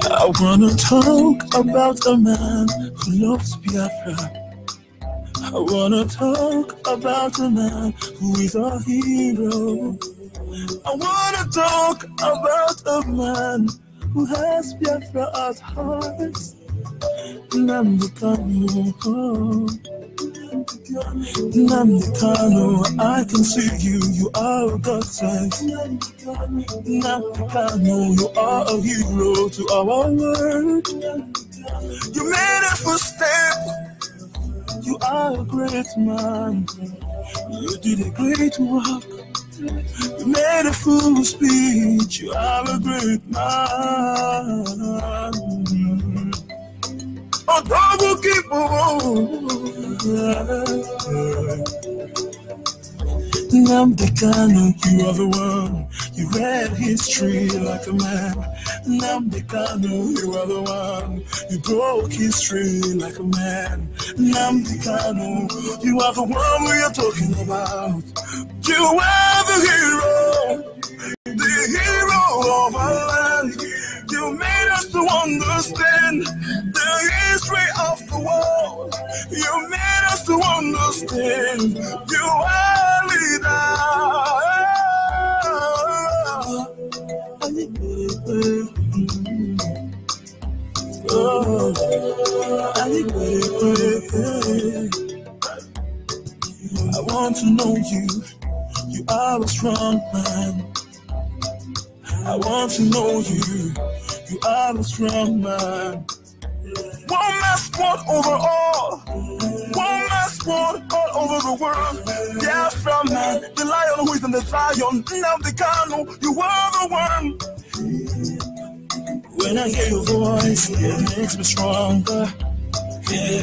I wanna talk about a man who loves Biafra. I wanna talk about a man who is a hero. I wanna talk about a man who has Biafra at heart. Nnamdi Kanu, Nnamdi Kanu, I can see you, you are a godsend. Nnamdi Kanu, you are a hero to our world. You made a footstep, you are a great man. You did a great work, you made a full speech, you are a great man. Oh, double Nnamdi Kanu, you are the one. You read history like a man. Nnamdi Kanu, you are the one. You broke history like a man. Nnamdi Kanu, you are the one we are talking about. You are the hero of our land. You made us to understand the history of the world. You made us to understand you are leader. I want to know you. You are a strong man. I want to know you. You are a strong man. One man sport over all. One man sport all over the world. Yeah, from man, the lion who is in the Zion. Nnamdi Kanu, you are the one. When I hear your voice, it makes me stronger. Yeah.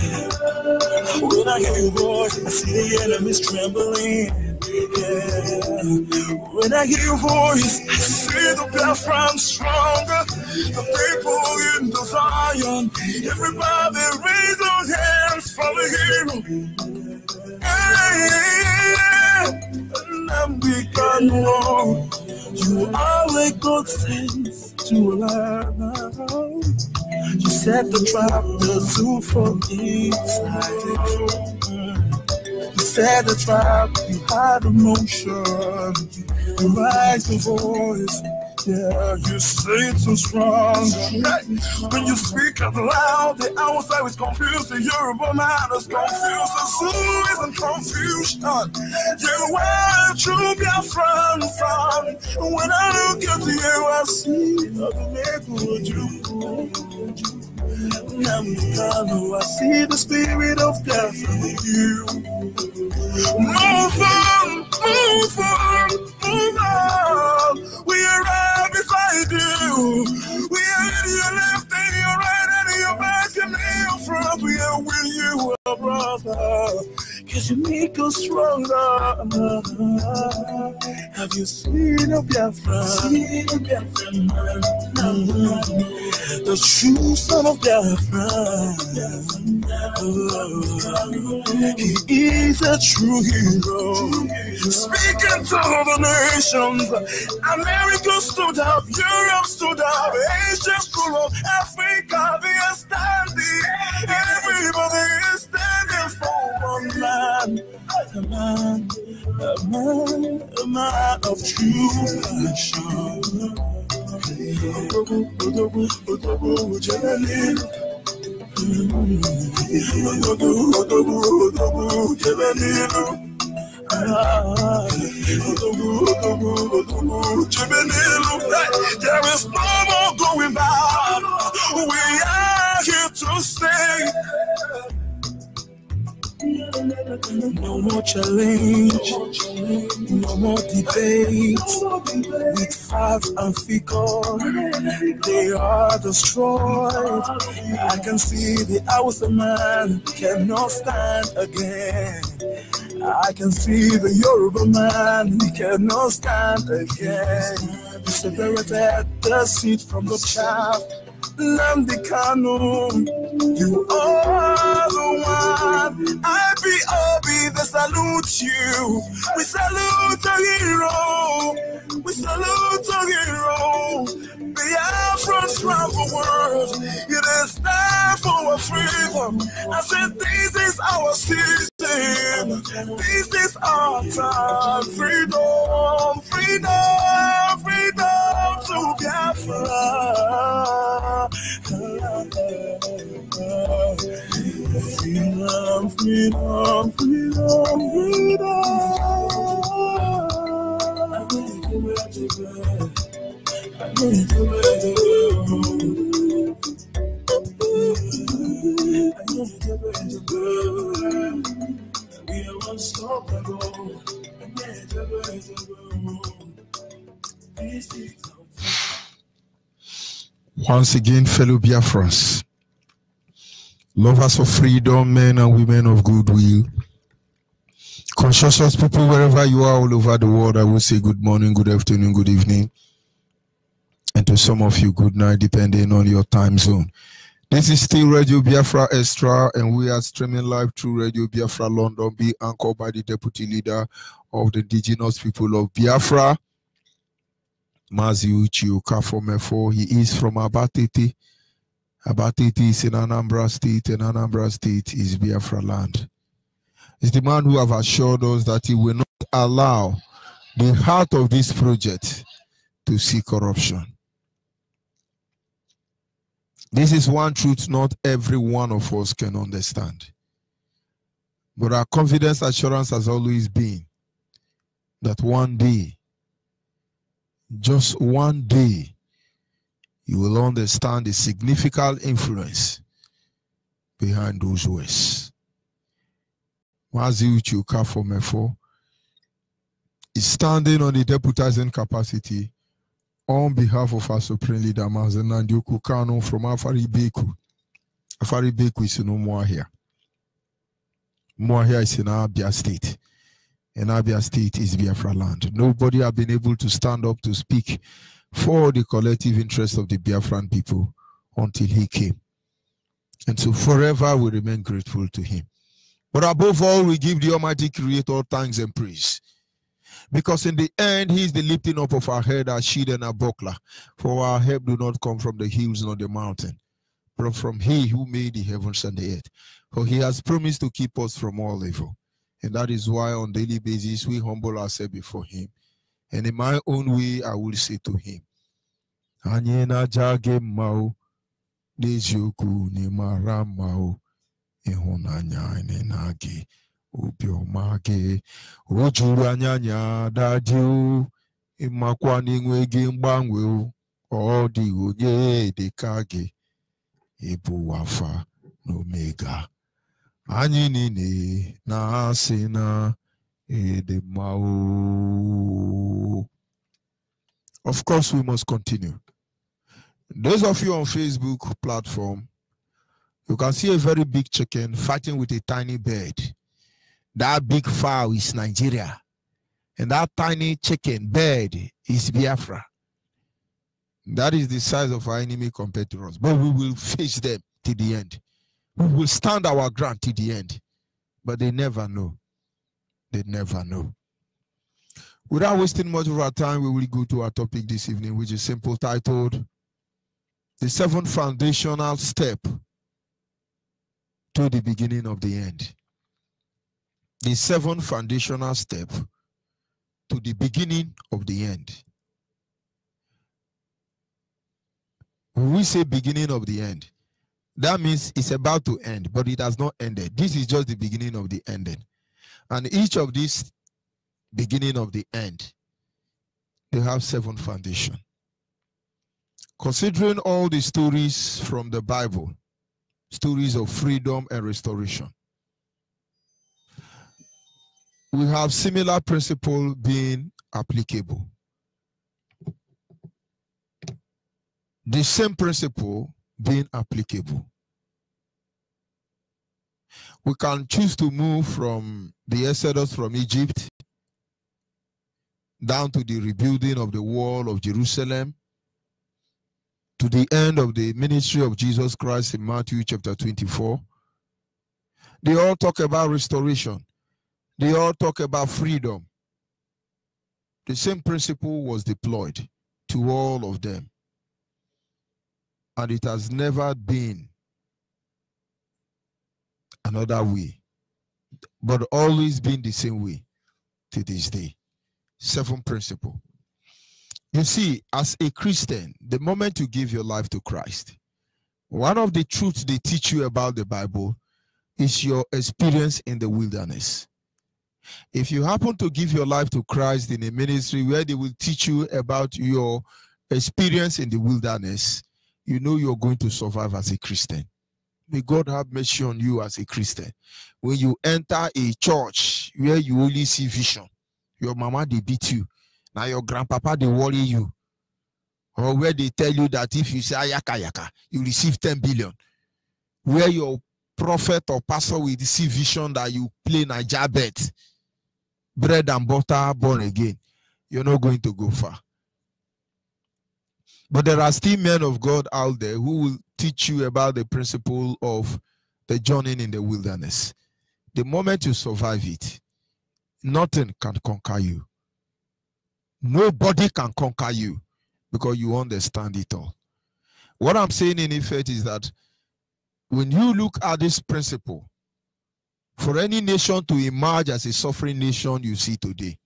When I hear your voice, I see the enemies trembling. Yeah. When I hear your voice, I see the Biafran stronger. The people in the Zion, everybody raise their hands for the hero. Hey, Nnamdi Kanu, you are a God sent to allow. You set the trap, the zoo for inside. You set the trap, you had emotion, you rise the voice, yeah, you say it so strong. When you speak out loud, the outside is confused, the Yoruba man is confused, the zoo is in confusion. You are a true Biafran fan. When I look at you, I see the neighborhood you. Nnamdi Kanu, I see the spirit of death in you. Move on, move on, move on. We are right beside you. We are in your left and your right and your back and your front. We are with you, brother. Cause you make us stronger. I Have you seen a Biafra? The true son of Biafra. He is a true hero. Speaking to the nations, America stood up, Europe stood up, Asia stood up, Africa, they are standing. Everybody is standing for one man. A man of true passion. There is no more going back. We are here to stay. No more challenge, no more debate with facts and figures. They are destroyed. I can see the Hausa man cannot stand again. I can see the Yoruba man, he cannot stand again. He separated the seed from the chaff. Nnamdi Kanu, you are the one. IPOB, they salute you. We salute the hero. We salute the hero. Biafrans round the world. It is time for our freedom. I said, this is our season. This is our time. Freedom, freedom, freedom to Biafra. Freedom, freedom, freedom, we are unstoppable. Once again, fellow Biafrans, lovers of freedom, men and women of goodwill, conscientious people wherever you are all over the world, I will say good morning, good afternoon, good evening, and to some of you, good night, depending on your time zone. This is still Radio Biafra Extra, and we are streaming live through Radio Biafra London, being anchored by the Deputy Leader of the Indigenous People of Biafra, Mazi Uche Okafor. He is from Abatete. Abatete is in Anambra State, and Anambra State is Biafra land. He's the man who have assured us that he will not allow the heart of this project to see corruption. This is one truth not every one of us can understand. But our confidence assurance has always been that one day, just one day, you will understand the significant influence behind those words. Mazi Uche Okafor is standing on the deputizing capacity on behalf of our Supreme Leader, Mazi Nnamdi Kanu from Afari Beku. Afari Beku is in Umuahia. Umuahia is in Abia State. And Abia State is Biafra land. Nobody has been able to stand up to speak for the collective interest of the Biafran people until he came. And so forever we remain grateful to him. But above all, we give the Almighty Creator thanks and praise. Because in the end, he is the lifting up of our head, our shield, and our buckler. For our help do not come from the hills nor the mountain, but from he who made the heavens and the earth. For he has promised to keep us from all evil. And that is why on a daily basis we humble ourselves before him. And in my own way, I will say to him, Anyena jage mao, nejoku ni maramao, ihonanya nenage, ubiomage, ojuru anyanya dadio, imakwani nwege mbanwe, odi onye dekage, ebu alpha n'omega. Anyị niile na-asị na edemao. Of course, we must continue. Those of you on Facebook platform, you can see a very big chicken fighting with a tiny bird. That big fowl is Nigeria. And that tiny chicken bird is Biafra. That is the size of our enemy compared to us. But we will face them to the end. We will stand our ground to the end. But they never know. They never know. Without wasting much of our time, we will go to our topic this evening, which is simple, titled The 7 Foundational Step to the Beginning of the End. The 7 foundational step to the beginning of the end. When we say beginning of the end, that means it's about to end, but it has not ended. This is just the beginning of the ending. And each of these beginning of the end, they have 7 foundations. Considering all the stories from the Bible, stories of freedom and restoration, we have similar principle being applicable. The same principle being applicable. We can choose to move from the Exodus from Egypt down to the rebuilding of the wall of Jerusalem, to the end of the ministry of Jesus Christ in Matthew chapter 24. They all talk about restoration. They all talk about freedom. The same principle was deployed to all of them. And it has never been another way, but always been the same way to this day. 7 principle. You see, as a Christian, the moment you give your life to Christ, one of the truths they teach you about the Bible is your experience in the wilderness. If you happen to give your life to Christ in a ministry where they will teach you about your experience in the wilderness, you know you're going to survive as a Christian. May God have mercy on you as a Christian. When you enter a church where you only see vision, your mama, they beat you. Now your grandpapa, they worry you. Or where they tell you that if you say ayaka yaka, you receive 10 billion. Where your prophet or pastor will see vision that you play Naija bet, bread and butter, born again. You're not going to go far. But there are still men of God out there who will teach you about the principle of the journey in the wilderness. The moment you survive it, nothing can conquer you. Nobody can conquer you because you understand it all. What I'm saying in effect is that when you look at this principle, for any nation to emerge as a suffering nation you see today,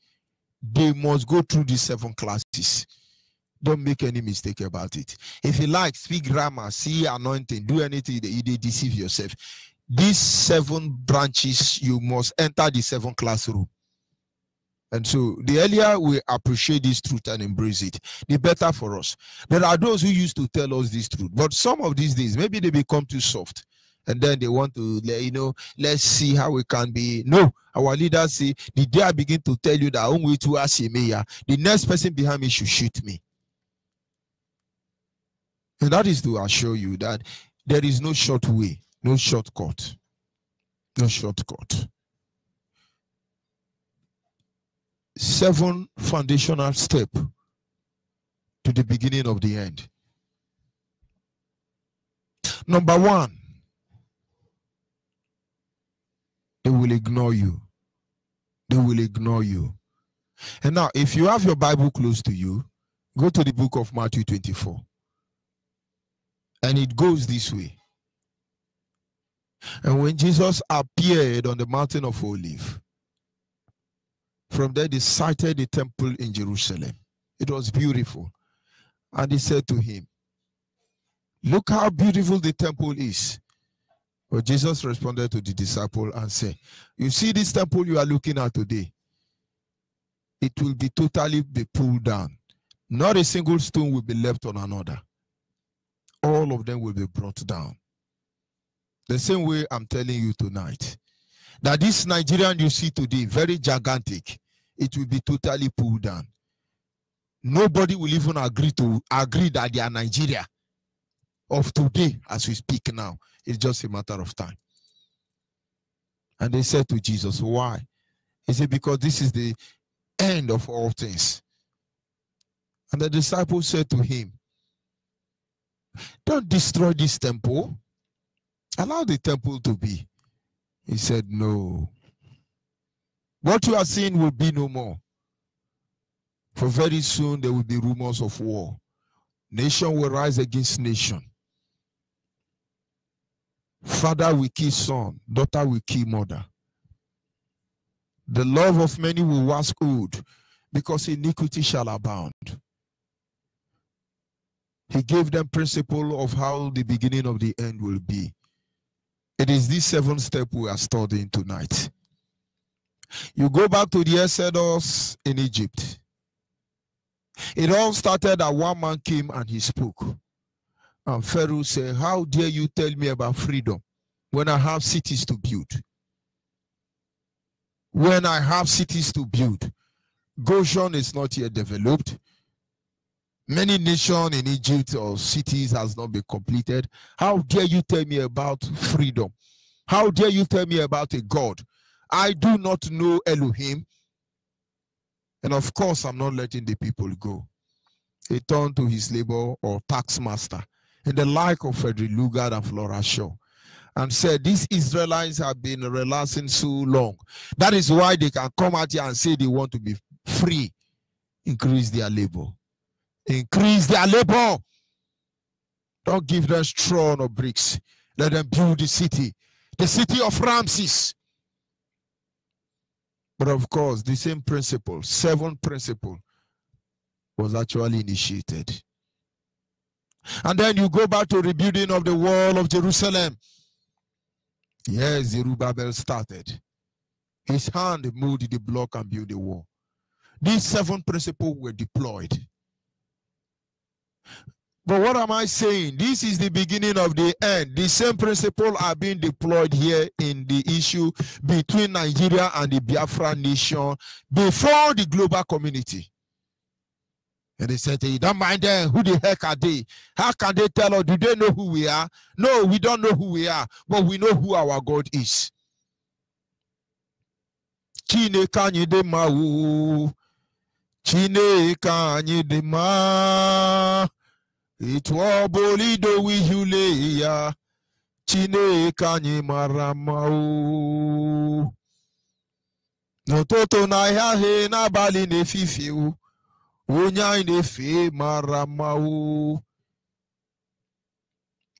they must go through these 7 classes. Don't make any mistake about it. If you like, speak grammar, see anointing, do anything, you deceive yourself. These 7 branches, you must enter the 7 classroom. And so the earlier we appreciate this truth and embrace it, the better for us. There are those who used to tell us this truth, but some of these days, maybe they become too soft. And then they want to, let's see how we can be. No, our leaders say, the day I begin to tell you that I'm going to ask me, the next person behind me should shoot me. And that is to assure you that there is no short way, no shortcut. No shortcut. 7 foundational steps to the beginning of the end. Number 1, they will ignore you. They will ignore you. And now, if you have your Bible close to you, go to the book of Matthew 24. And it goes this way. And when Jesus appeared on the mountain of Olives, from there they sighted the temple in Jerusalem. It was beautiful. And he said to him, look how beautiful the temple is. But Jesus responded to the disciple and said, you see this temple you are looking at today? It will be totally pulled down. Not a single stone will be left on another. All of them will be brought down. The same way I'm telling you tonight, that this Nigerian you see today, very gigantic, it will be totally pulled down. Nobody will even agree that they are Nigeria of today as we speak now. It's just a matter of time. And they said to Jesus, why? He said, because this is the end of all things. And the disciples said to him, don't destroy this temple. Allow the temple to be. He said, no. What you are seeing will be no more. For very soon there will be rumors of war. Nation will rise against nation. Father will kill son, daughter will kill mother. The love of many will wax old, because iniquity shall abound. He gave them principle of how the beginning of the end will be. It is this 7th step we are studying tonight. You go back to the Exodus in Egypt. It all started that one man came and he spoke. And Pharaoh said, how dare you tell me about freedom when I have cities to build? When I have cities to build. Goshen is not yet developed. Many nations in Egypt or cities has not been completed. How dare you tell me about freedom? How dare you tell me about a God? I do not know Elohim. And of course, I'm not letting the people go. He turned to his labor or tax master in the like of Frederick Lugard and Flora Shaw and said, these Israelites have been relaxing so long. That is why they can come out here and say they want to be free. Increase their labor. Increase their labor. Don't give them straw or bricks. Let them build the city of Ramses. But of course, the same principle, 7th principle, was actually initiated. And then you go back to rebuilding of the wall of Jerusalem. Yes, Zerubbabel started. His hand moved the block and built the wall. These 7 principles were deployed. But what am I saying? This is the beginning of the end. The same principles are being deployed here in the issue between Nigeria and the Biafra nation before the global community. And they said, hey, don't mind them. Who the heck are they? How can they tell us? Do they know who we are? No, we don't know who we are, but we know who our God is. Chineke de ma. Chineke de ma. Itwa bolido wihule ya Chineke anyị mara mma o. N'ụtụtụ na ahịa n'abalị n'efifie o. Onye anyị na-efe mara mma o.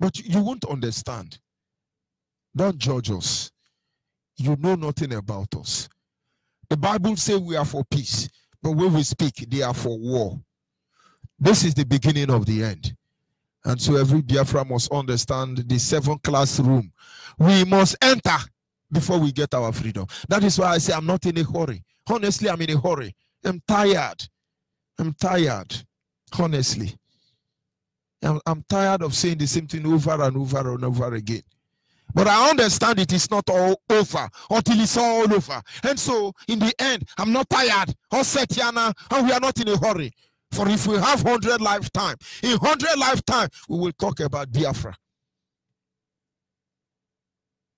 But you won't understand. Don't judge us. You know nothing about us. The Bible says we are for peace, but when we speak, they are for war. This is the beginning of the end. And so every Biafra must understand the 7th classroom. We must enter before we get our freedom. That is why I say I'm not in a hurry. Honestly, I'm in a hurry. I'm tired. I'm tired. Honestly. I'm tired of saying the same thing over and over and over again. But I understand it is not all over until it's all over. And so in the end, I'm not tired. And we are not in a hurry. For if we have 100 lifetime, in 100 lifetime, we will talk about Biafra.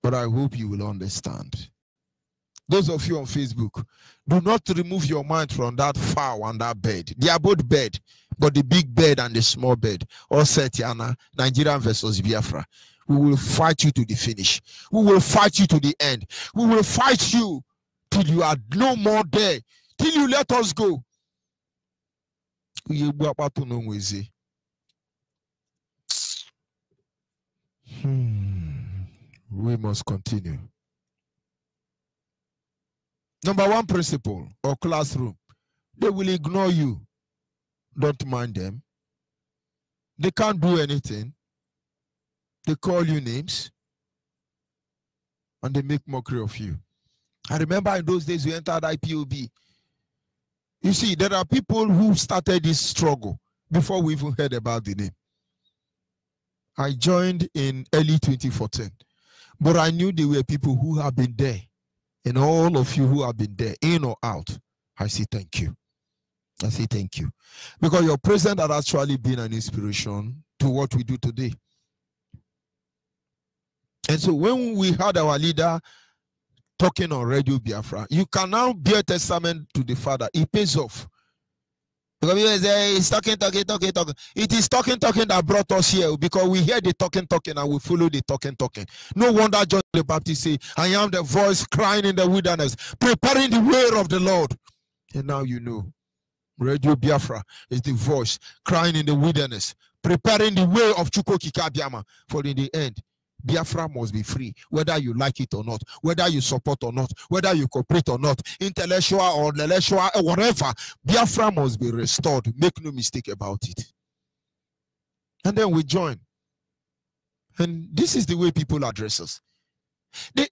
But I hope you will understand. Those of you on Facebook, do not remove your mind from that fowl and that bed. They are both bed, but the big bed and the small bed. All Setiana, Nigeria versus Biafra. We will fight you to the finish. We will fight you to the end. We will fight you till you are no more there. Till you let us go. We must continue. Number 1 principle or classroom. They will ignore you. Don't mind them. They can't do anything. They call you names. And they make mockery of you. I remember in those days we entered IPOB. You see, there are people who started this struggle before we even heard about the name. I joined in early 2014. But I knew there were people who have been there. And all of you who have been there, in or out, I say thank you. I say thank you. Because your presence has actually been an inspiration to what we do today. And so when we had our leader talking on Radio Biafra, you can now bear testament to the Father. It pays off. Because it's talking. It is talking that brought us here, because we hear the talking and we follow the talking. No wonder John the Baptist say, I am the voice crying in the wilderness, preparing the way of the Lord. And now you know, Radio Biafra is the voice crying in the wilderness, preparing the way of Chukwokika Biama. For in the end, Biafra must be free, whether you like it or not, whether you support or not, whether you cooperate or not, intellectual or intellectual, or whatever. Biafra must be restored. Make no mistake about it. And then we join. And this is the way people address us. Do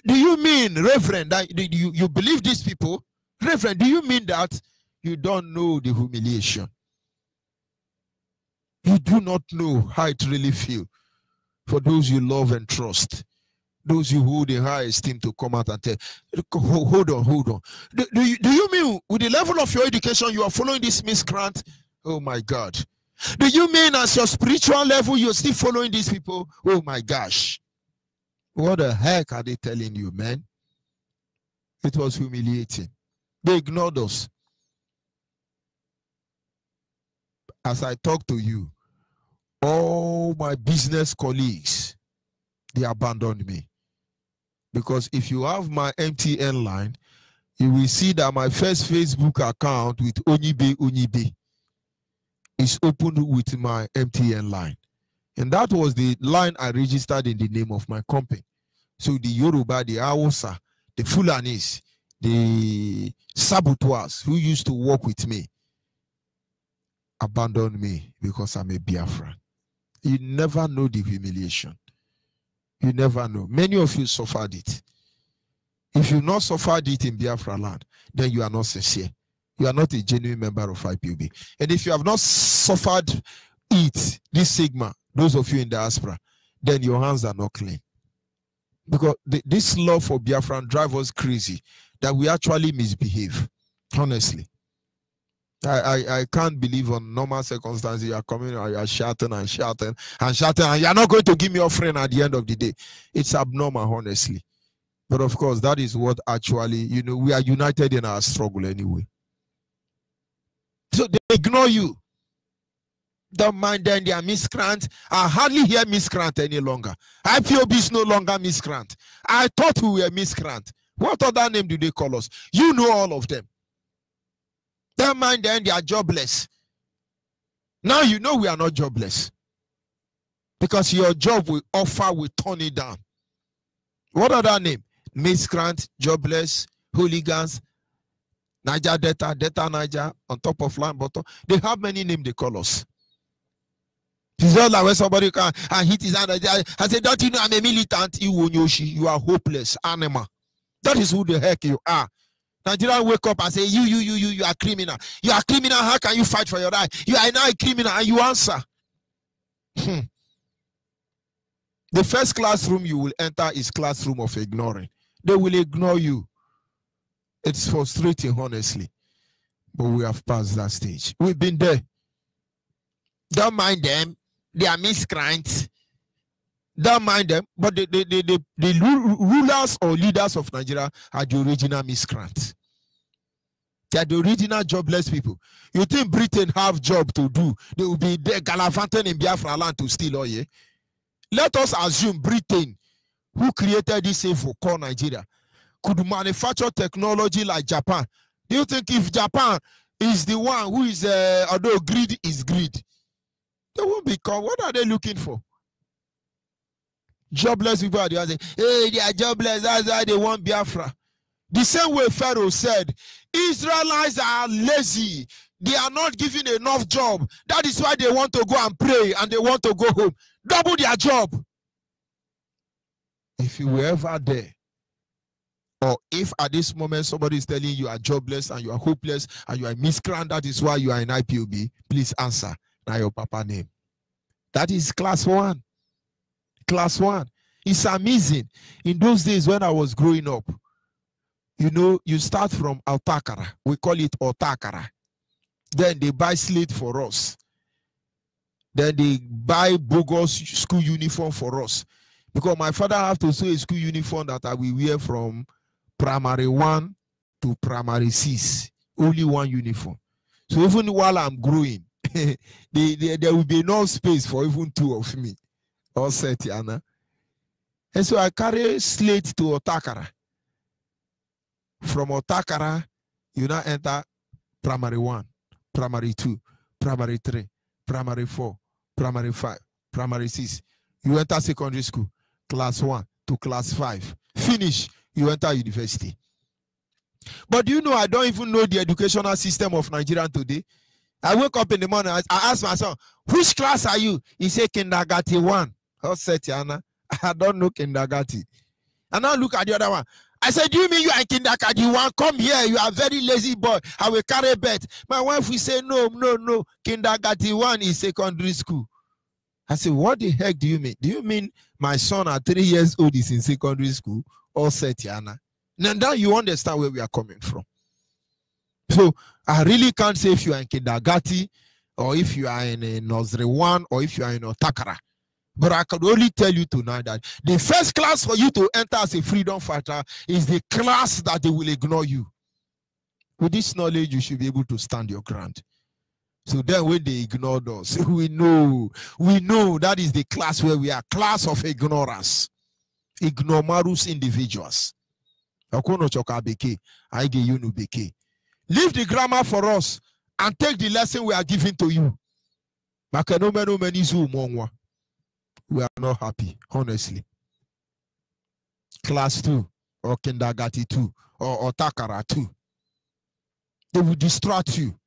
you mean, Reverend, that you believe these people? Reverend, do you mean that you don't know the humiliation? You do not know how it really feels for those you love and trust, those you hold in high esteem, to come out and tell, hold on. Do you mean with the level of your education you are following this miscreant? Oh my God. Do you mean as your spiritual level you're still following these people? Oh my gosh. What the heck are they telling you, man? It was humiliating. They ignored us. As I talk to you, all my business colleagues, they abandoned me. Because if you have my MTN line, you will see that my first Facebook account with Onyibe is opened with my MTN line. And that was the line I registered in the name of my company. So the Yoruba, the Hausa, the Fulanis, the saboteurs who used to work with me abandoned me because I'm a Biafran. You never know the humiliation. You never know. Many of you suffered it. If you not suffered it in Biafra land, then you are not sincere. You are not a genuine member of IPOB. And if you have not suffered it, this Sigma, those of you in diaspora, then your hands are not clean. Because this love for Biafran drives us crazy that we actually misbehave. Honestly. I can't believe on normal circumstances you are coming and you are shouting, and you are not going to give me offering at the end of the day. It's abnormal, honestly. But of course, that is what actually, we are united in our struggle anyway. So they ignore you. Don't mind them, they are miscreant. I hardly hear miscreant any longer. IPOB is no longer miscreant. I thought we were miscreant. What other name do they call us? You know all of them. Don't mind them, they are jobless. Now you know we are not jobless. Because your job will turn it down. What other name? Miscreant, jobless, hooligans, Niger Delta Niger, on top of land bottom. They have many names they call us. It's not like when somebody can and hit his hand. I say, don't you know I'm a militant? You are hopeless animal. That is who the heck you are. Nigerians wake up and say, you are criminal. You are criminal. How can you fight for your right? You are now a criminal, and you answer. The first classroom you will enter is classroom of ignoring. They will ignore you. It's frustrating, honestly. But we have passed that stage. We've been there. Don't mind them. They are miscreants. Don't mind them. But the rulers or leaders of Nigeria are the original miscreants. They are the original jobless people. You think Britain have job to do? They will be there gallivanting in Biafra land to steal oil. Let us assume Britain, who created this info called Nigeria, could manufacture technology like Japan. Do you think if Japan is the one who is, although greed is greed, they won't become, what are they looking for? Jobless people are the ones saying, hey, they are jobless, that's why they want Biafra. The same way Pharaoh said, Israelites are lazy. They are not given enough job. That is why they want to go and pray and they want to go home. Double their job. If you were ever there, or if at this moment somebody is telling you are jobless and you are hopeless and you are miscreant, that is why you are in IPOB, please answer. Now your papa name. That is class 1. Class 1. It's amazing. In those days when I was growing up, you start from Autakara. We call it Autakara. Then they buy slate for us. Then they buy bogus school uniform for us. Because my father have to sew a school uniform that I will wear from primary 1 to primary 6. Only one uniform. So even while I'm growing, there will be no space for even 2 of me. All set, Yana. And so I carry slate to Otakara. From Otakara, you now enter primary 1, primary 2, primary 3, primary 4, primary 5, primary 6. You enter secondary school, class 1 to class 5. Finish, you enter university. But do you know, I don't even know the educational system of Nigeria today. I wake up in the morning, I ask my son, which class are you? He said, kindergarten 1. How set, Yana? I don't know kindergarten. And now look at the other one. I said, do you mean you are in kindergarten 1? Come here, you are a very lazy boy. I will carry bet. My wife will say, no. Kindergarten 1 is secondary school. I said, what the heck do you mean? Do you mean my son at 3 years old is in secondary school? All set, Yana. Now you understand where we are coming from. So I really can't say if you are in kindergarten or if you are in a nursery 1 or if you are in Otakara. But I can only tell you tonight that the first class for you to enter as a freedom fighter is the class that they will ignore you. With this knowledge, you should be able to stand your ground. So then when they ignored us, we know that is the class where we are, class of ignorance. Ignomarus individuals. Leave the grammar for us and take the lesson we are giving to you. We are not happy, honestly. Class 2 or kindergarten 2 or Otakara 2. They will distract you.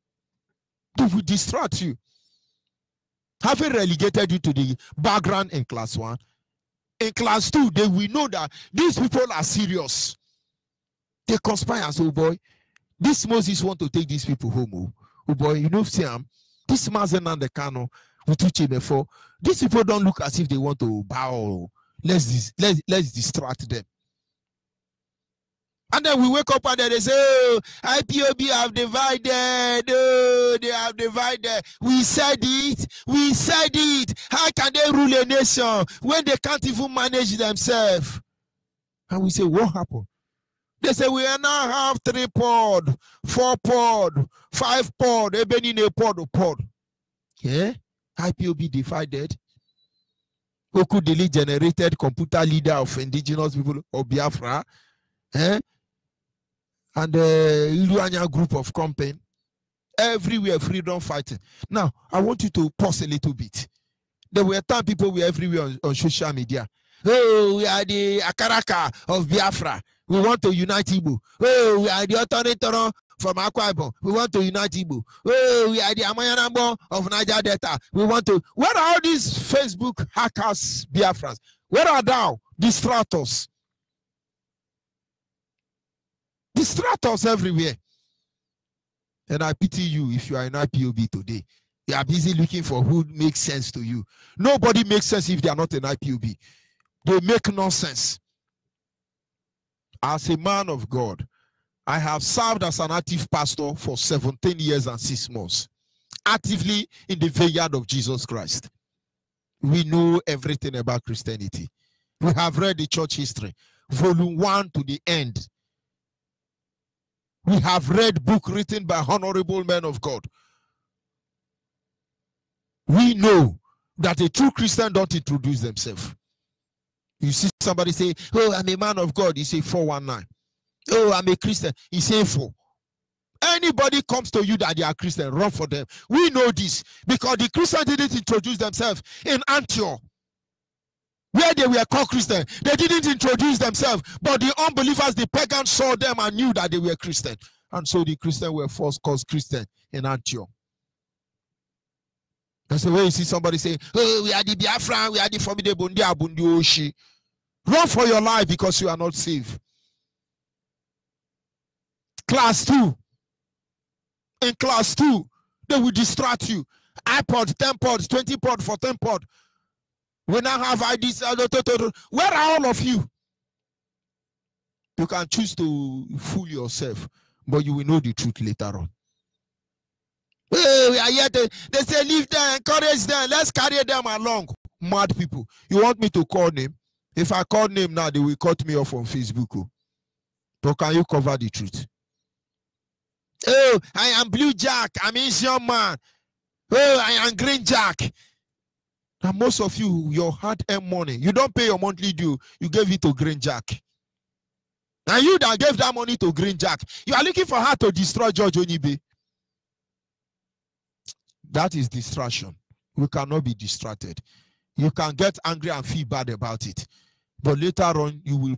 They will distract you. Having relegated you to the background in class 1, in class 2, they will know that these people are serious. They conspire. So, boy, this Moses want to take these people home. Oh boy, you know, Sam, this Mazen and the Kano, before. These people don't look as if they want to bow. Let's distract them. And then we wake up and then they say, oh, IPOB have divided. Oh, they have divided. We said it. How can they rule a nation when they can't even manage themselves? And we say, what happened? They say, we now have 3 pod, 4 pod, 5 pod, even in a pod. Yeah? IPOB divided. Oku Dili generated computer leader of indigenous people of Biafra. Eh? And the Iluanya group of company. Everywhere freedom fighting. Now, I want you to pause a little bit. There were 10 people were everywhere on social media. Oh, we are the Akaraka of Biafra. We want to unite Igbo. Oh, we are the Otoritoro from Akwa Ibom. We want to unite Igbo. Oh, we are the Amayanabo of Niger Delta. We want to. Where are all these Facebook hackers, Biafrans? Where are thou? Distractors. Distractors everywhere. And I pity you if you are in IPOB today. You are busy looking for who makes sense to you. Nobody makes sense if they are not in IPOB. They make nonsense. As a man of God, I have served as an active pastor for 17 years and 6 months, actively in the vineyard of Jesus Christ. We know everything about Christianity. We have read the church history, volume 1 to the end. We have read book written by honorable men of God. We know that a true Christian don't introduce themselves. You see somebody say, oh, I'm a man of God. You say 419. Oh, I'm a Christian. You say 4. Anybody comes to you that they are Christian, run for them. We know this because the Christians didn't introduce themselves in Antioch, where they were called Christian. They didn't introduce themselves, but the unbelievers, the pagans, saw them and knew that they were Christian. And so the Christians were first called Christian in Antioch. That's the way you see somebody say, oh, we are the Biafran, we are the formidable Bundi Oshi. Run for your life because you are not safe. Class 2. In class 2, they will distract you. iPod, 10 pods, 20 pod, 14 pod. We now have IDs. Where are all of you? You can choose to fool yourself, but you will know the truth later on. Hey, we are here they say, leave them, encourage them, let's carry them along. Mad people. You want me to call name? If I call name now, they will cut me off on Facebook. Oh. But can you cover the truth? Oh, I am Blue Jack. I'm Asian man. Oh, I am Green Jack. And most of you, your hard-earned money, you don't pay your monthly due. You gave it to Green Jack. And you that gave that money to Green Jack, you are looking for her to destroy George Onibe. That is distraction. We cannot be distracted. You can get angry and feel bad about it. But later on, you will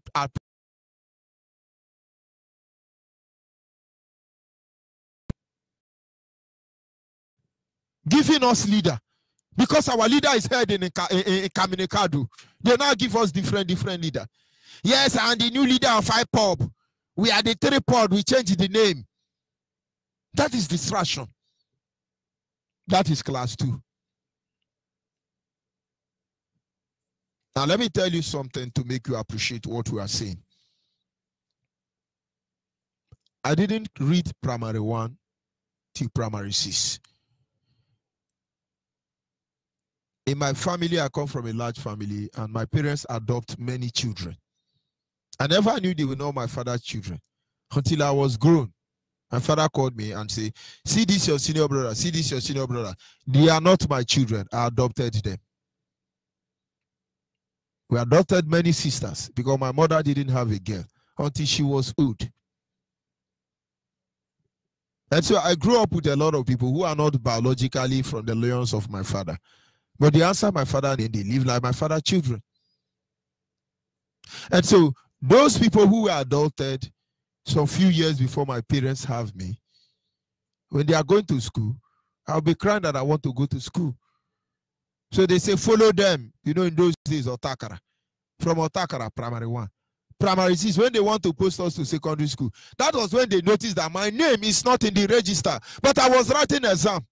giving us leader. Because our leader is heard in Kaminikadu. They now give us different leader. Yes, and the new leader of IPOB. We are the 3-pod. We changed the name. That is distraction. That is class 2. Now let me tell you something to make you appreciate what we are saying. I didn't read primary 1 till primary 6. In my family, I come from a large family, and my parents adopt many children. I never knew they were not my father's children until I was grown. My father called me and said, see this your senior brother, see this your senior brother. They are not my children. I adopted them. We adopted many sisters because my mother didn't have a girl until she was old. And so I grew up with a lot of people who are not biologically from the loins of my father. But they answer my father and they live like my father's children. And so those people who were adopted some few years before my parents have me, when they are going to school, I'll be crying that I want to go to school. So they say, follow them. You know, in those days, Otakara. From Otakara, primary 1. Primary 6, when they want to post us to secondary school, that was when they noticed that my name is not in the register. But I was writing an exam.